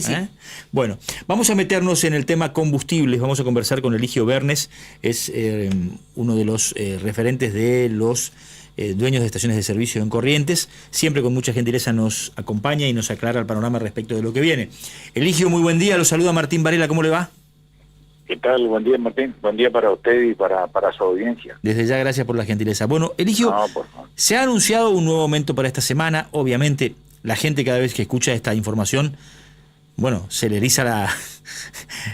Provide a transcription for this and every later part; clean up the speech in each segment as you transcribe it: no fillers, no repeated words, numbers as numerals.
Sí. Bueno, vamos a meternos en el tema combustibles, vamos a conversar con Eligio Bernes, es uno de los referentes de los dueños de estaciones de servicio en Corrientes, siempre con mucha gentileza nos acompaña y nos aclara el panorama respecto de lo que viene. Eligio, muy buen día, lo saluda Martín Varela, ¿cómo le va? ¿Qué tal? Buen día, Martín. Buen día para usted y para su audiencia. Desde ya, gracias por la gentileza. Bueno, Eligio, No, por favor. se ha anunciado un nuevo aumento para esta semana, obviamente la gente cada vez que escucha esta información, bueno, se le eriza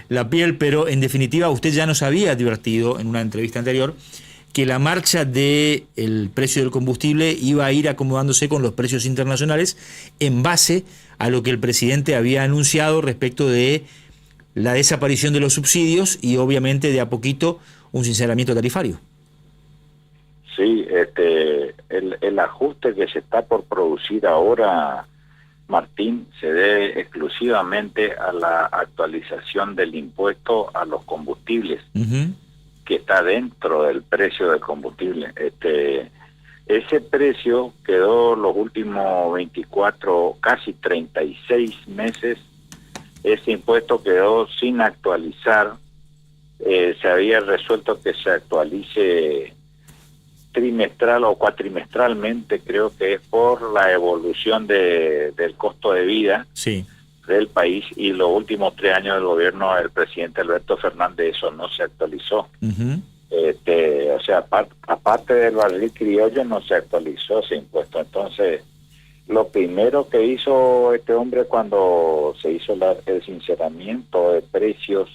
la piel, pero en definitiva usted ya nos había advertido en una entrevista anterior que la marcha del precio del combustible iba a ir acomodándose con los precios internacionales en base a lo que el presidente había anunciado respecto de la desaparición de los subsidios y obviamente de a poquito un sinceramiento tarifario. Sí, el ajuste que se está por producir ahora, Martín, se debe exclusivamente a la actualización del impuesto a los combustibles, que está dentro del precio del combustible. Ese precio quedó los últimos 24, casi 36 meses, ese impuesto quedó sin actualizar. Se había resuelto que se actualice trimestral o cuatrimestralmente, creo que es por la evolución del costo de vida del país, y los últimos 3 años del gobierno del presidente Alberto Fernández eso no se actualizó. O sea, aparte del barril criollo no se actualizó ese impuesto. Entonces, lo primero que hizo este hombre cuando se hizo el sinceramiento de precios,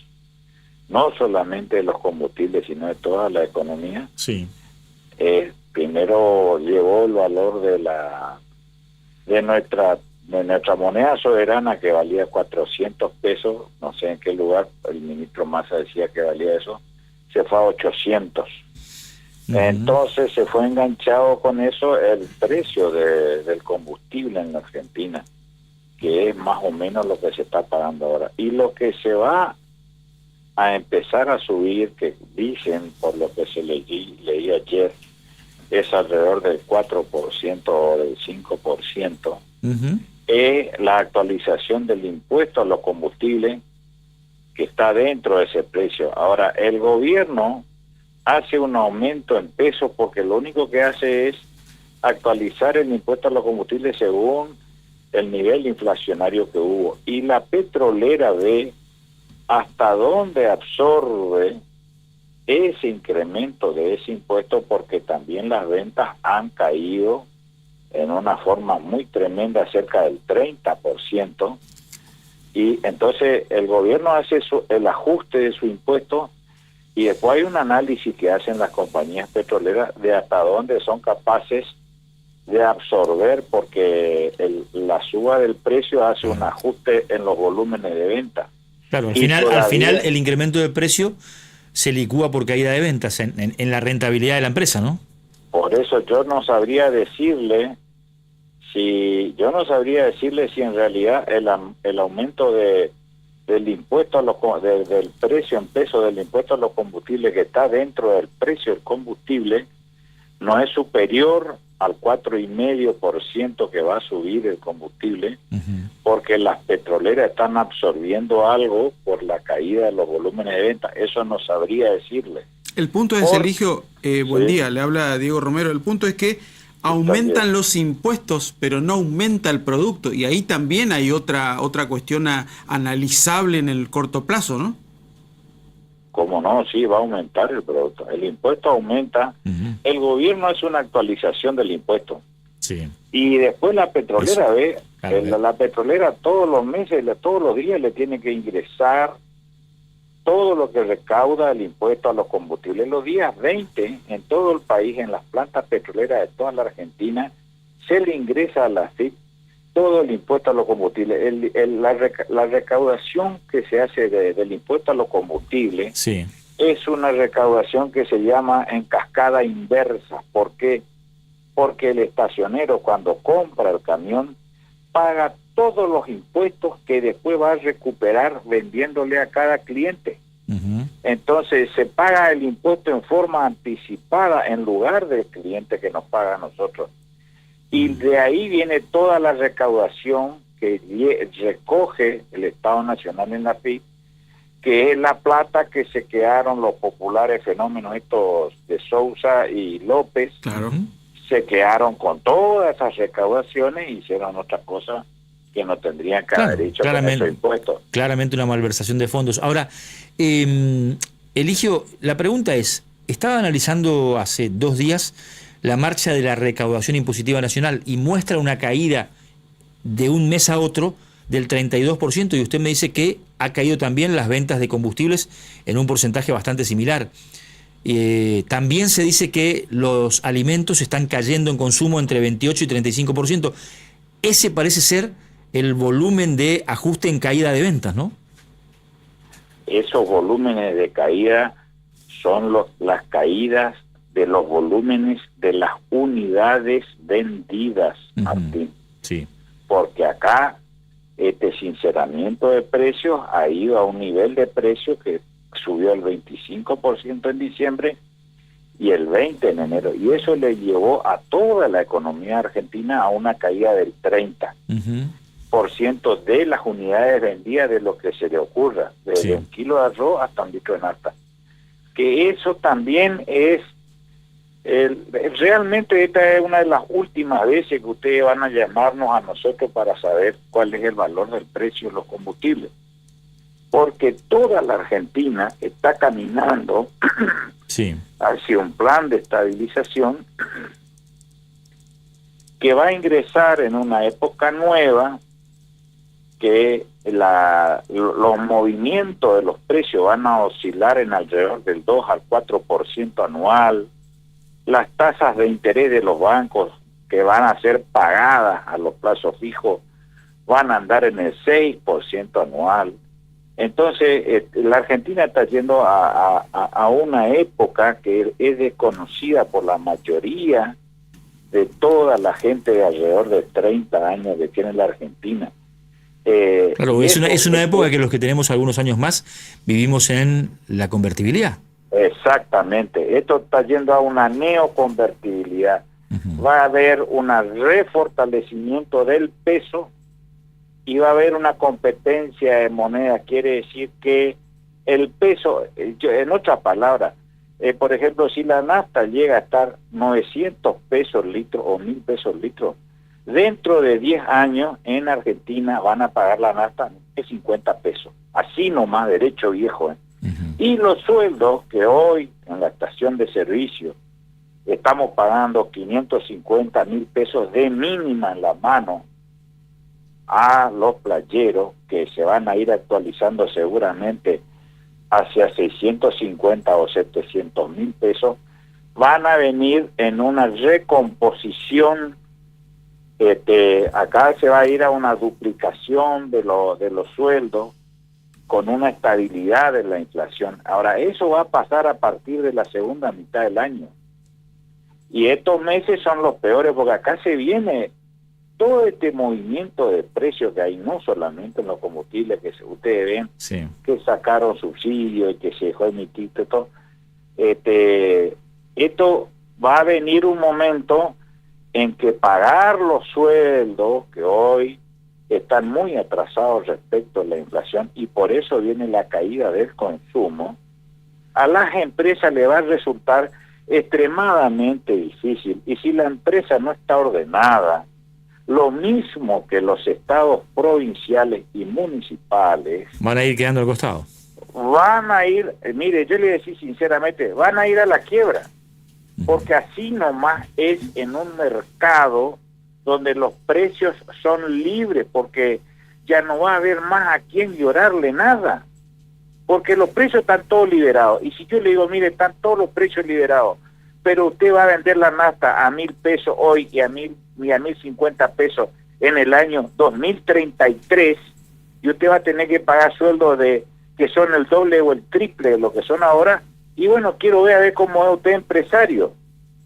no solamente de los combustibles, sino de toda la economía, primero llevó el valor de nuestra moneda soberana, que valía 400 pesos, no sé en qué lugar, el ministro Massa decía que valía eso, se fue a 800. Entonces se fue enganchado con eso el precio del combustible en la Argentina, que es más o menos lo que se está pagando ahora. Y lo que se va a empezar a subir, que dicen, por lo que se leí ayer, es alrededor del 4% o del 5%, es la actualización del impuesto a los combustibles, que está dentro de ese precio. Ahora, el gobierno hace un aumento en pesos porque lo único que hace es actualizar el impuesto a los combustibles según el nivel inflacionario que hubo. Y la petrolera ve hasta dónde absorbe ese incremento de ese impuesto, porque también las ventas han caído en una forma muy tremenda, cerca del 30%, y entonces el gobierno hace el ajuste de su impuesto, y después hay un análisis que hacen las compañías petroleras de hasta dónde son capaces de absorber, porque la suba del precio hace un ajuste en los volúmenes de venta. Claro, al final el incremento de precio se licúa por caída de ventas en la rentabilidad de la empresa, ¿no? Por eso yo no sabría decirle si en realidad el aumento del impuesto a del precio en pesos del impuesto a los combustibles, que está dentro del precio del combustible, no es superior al 4,5% que va a subir el combustible, porque las petroleras están absorbiendo algo por la caída de los volúmenes de venta. Eso no sabría decirle. El punto es, Eligio, buen día, le habla Diego Romero. El punto es que aumentan los impuestos, pero no aumenta el producto, y ahí también hay otra cuestión analizable en el corto plazo, ¿no? ¿Cómo no? Sí, va a aumentar el producto. El impuesto aumenta. El gobierno hace una actualización del impuesto. Y después la petrolera la petrolera todos los meses, todos los días le tiene que ingresar todo lo que recauda el impuesto a los combustibles. Los días 20, en todo el país, en las plantas petroleras de toda la Argentina, se le ingresa a la FIP todo el impuesto a los combustibles. La recaudación que se hace del impuesto a los combustibles es una recaudación que se llama en cascada inversa. ¿Por qué? Porque el estacionero, cuando compra el camión, paga todos los impuestos que después va a recuperar vendiéndole a cada cliente. Entonces se paga el impuesto en forma anticipada en lugar del cliente que nos paga a nosotros. Y de ahí viene toda la recaudación que recoge el Estado Nacional en la FIP, que es la plata que se quedaron los populares fenómenos estos de Sousa y López. Claro. Se quedaron con todas esas recaudaciones y hicieron otras cosas que no tendrían que haber hecho con esos impuestos. Claramente una malversación de fondos. Ahora, Eligio, la pregunta es, estaba analizando hace 2 días la marcha de la recaudación impositiva nacional y muestra una caída de un mes a otro del 32%, y usted me dice que ha caído también las ventas de combustibles en un porcentaje bastante similar. También se dice que los alimentos están cayendo en consumo entre 28 y 35%. Ese parece ser el volumen de ajuste en caída de ventas, ¿no? Esos volúmenes de caída son las caídas de los volúmenes de las unidades vendidas, Martín. Sí. Porque acá este sinceramiento de precios ha ido a un nivel de precios que subió el 25% en diciembre y el 20% en enero. Y eso le llevó a toda la economía argentina a una caída del 30% de las unidades vendidas de lo que se le ocurra, desde un kilo de arroz hasta un litro de nafta. Que eso también es, realmente esta es una de las últimas veces que ustedes van a llamarnos a nosotros para saber cuál es el valor del precio de los combustibles. Porque toda la Argentina está caminando hacia un plan de estabilización que va a ingresar en una época nueva, que los movimientos de los precios van a oscilar en alrededor del 2 al 4% anual. Las tasas de interés de los bancos que van a ser pagadas a los plazos fijos van a andar en el 6% anual. Entonces, la Argentina está yendo a una época que es desconocida por la mayoría de toda la gente de alrededor de 30 años que tiene la Argentina. Claro, es una época que los que tenemos algunos años más vivimos en la convertibilidad. Exactamente, esto está yendo a una neoconvertibilidad. Va a haber un refortalecimiento del peso y va a haber una competencia de moneda. Quiere decir que el peso, en otras palabras, por ejemplo, si la nafta llega a estar 900 pesos litro o 1.000 pesos litro, dentro de 10 años en Argentina van a pagar la nafta de 50 pesos. Así nomás, derecho viejo. Y los sueldos que hoy en la estación de servicio estamos pagando 550.000 pesos de mínima en la mano a los playeros, que se van a ir actualizando seguramente hacia 650 o 700.000 pesos, van a venir en una recomposición. Acá se va a ir a una duplicación de los sueldos con una estabilidad de la inflación. Ahora, eso va a pasar a partir de la segunda mitad del año. Y estos meses son los peores, porque acá se viene todo este movimiento de precios que hay, no solamente en los combustibles, que ustedes ven, que sacaron subsidios y que se dejó emitir todo. Esto va a venir un momento en que pagar los sueldos, que hoy están muy atrasados respecto a la inflación, y por eso viene la caída del consumo, a las empresas le va a resultar extremadamente difícil. Y si la empresa no está ordenada, lo mismo que los estados provinciales y municipales, van a ir quedando al costado. Van a ir, mire, yo le decía sinceramente, van a ir a la quiebra, porque así nomás es en un mercado donde los precios son libres, porque ya no va a haber más a quien llorarle nada, porque los precios están todos liberados. Y si yo le digo, mire, están todos los precios liberados, pero usted va a vender la nafta a 1.000 pesos hoy y a 1.050 pesos en el año 2033, y usted va a tener que pagar sueldos que son el doble o el triple de lo que son ahora. Y bueno, quiero ver a ver cómo es usted empresario,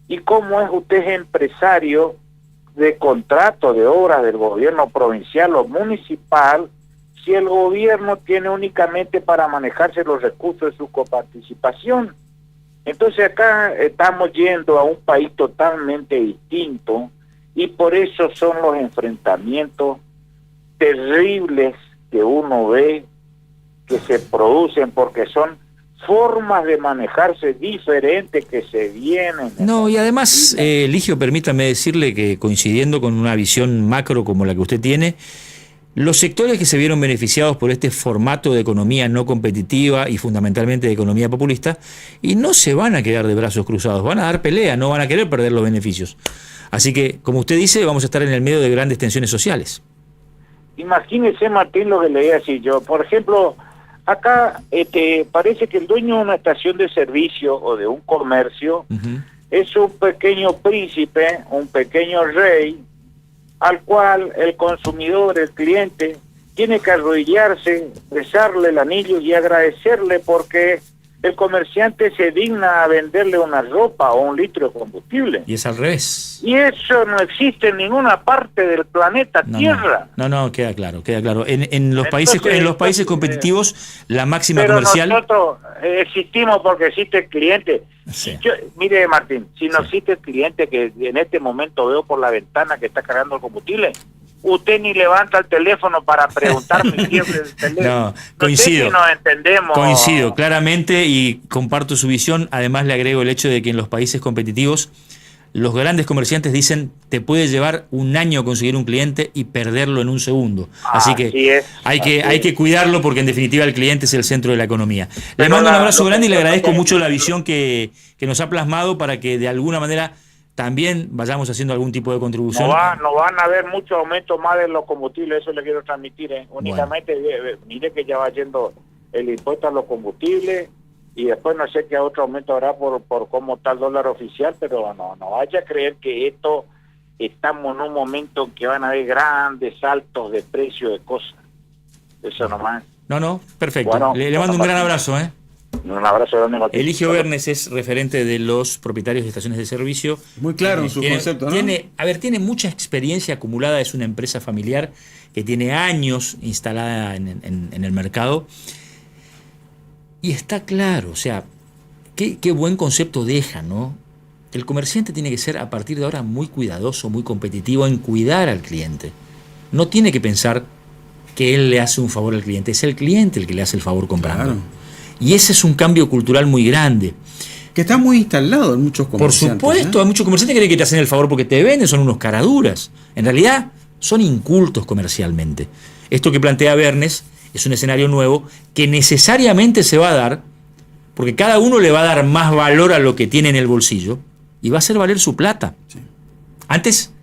y cómo es usted empresario de contrato de obras del gobierno provincial o municipal, si el gobierno tiene únicamente para manejarse los recursos de su coparticipación. Entonces acá estamos yendo a un país totalmente distinto, y por eso son los enfrentamientos terribles que uno ve que se producen porque son formas de manejarse diferentes que se vienen. No, y además, Eligio, permítame decirle que coincidiendo con una visión macro como la que usted tiene, los sectores que se vieron beneficiados por este formato de economía no competitiva y fundamentalmente de economía populista, y no se van a quedar de brazos cruzados, van a dar pelea, no van a querer perder los beneficios. Así que, como usted dice, vamos a estar en el medio de grandes tensiones sociales. Imagínese, Martín, lo que le voy a decir yo. Por ejemplo, acá parece que el dueño de una estación de servicio o de un comercio es un pequeño príncipe, un pequeño rey, al cual el consumidor, el cliente, tiene que arrodillarse, besarle el anillo y agradecerle porque el comerciante se digna a venderle una ropa o un litro de combustible. Y es al revés. Y eso no existe en ninguna parte del planeta Tierra. No, queda claro, queda claro. En los países competitivos, la máxima comercial... Pero nosotros existimos porque existe el cliente. Sí. Mire, Martín, si no existe el cliente que en este momento veo por la ventana que está cargando el combustible, usted ni levanta el teléfono para preguntarme si es el teléfono. No, coincido. No sé si nos entendemos. Coincido claramente y comparto su visión. Además, le agrego el hecho de que en los países competitivos, los grandes comerciantes dicen te puede llevar un año conseguir un cliente y perderlo en un segundo. Así que hay que cuidarlo porque en definitiva el cliente es el centro de la economía. Le mando un abrazo grande y le agradezco mucho la visión que nos ha plasmado para que de alguna manera también vayamos haciendo algún tipo de contribución. No van a haber muchos aumentos más de los combustibles, eso le quiero transmitir. Únicamente, mire que ya va yendo el impuesto a los combustibles y después no sé qué otro aumento habrá por cómo está el dólar oficial, pero no vaya a creer que estamos en un momento en que van a haber grandes saltos de precio de cosas. Eso nomás. No, perfecto. Bueno, le mando un gran abrazo, Un abrazo grande, Martín. Eligio Bernes es referente de los propietarios de estaciones de servicio. Muy claro en su concepto, ¿no? Tiene mucha experiencia acumulada, es una empresa familiar que tiene años instalada en el mercado. Y está claro, o sea, qué buen concepto deja, ¿no? El comerciante tiene que ser a partir de ahora muy cuidadoso, muy competitivo en cuidar al cliente. No tiene que pensar que él le hace un favor al cliente, es el cliente el que le hace el favor comprando. Claro. Y ese es un cambio cultural muy grande. Que está muy instalado en muchos comerciantes. Por supuesto, hay muchos comerciantes que creen que te hacen el favor porque te venden, son unos caraduras. En realidad, son incultos comercialmente. Esto que plantea Bernes es un escenario nuevo que necesariamente se va a dar porque cada uno le va a dar más valor a lo que tiene en el bolsillo y va a hacer valer su plata. Sí. Antes,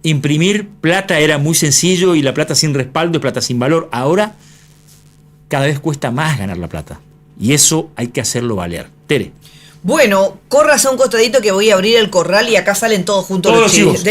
imprimir plata era muy sencillo y la plata sin respaldo es plata sin valor. Ahora, cada vez cuesta más ganar la plata. Y eso hay que hacerlo valer. Tere. Bueno, corras a un costadito que voy a abrir el corral y acá salen todos juntos los chivos.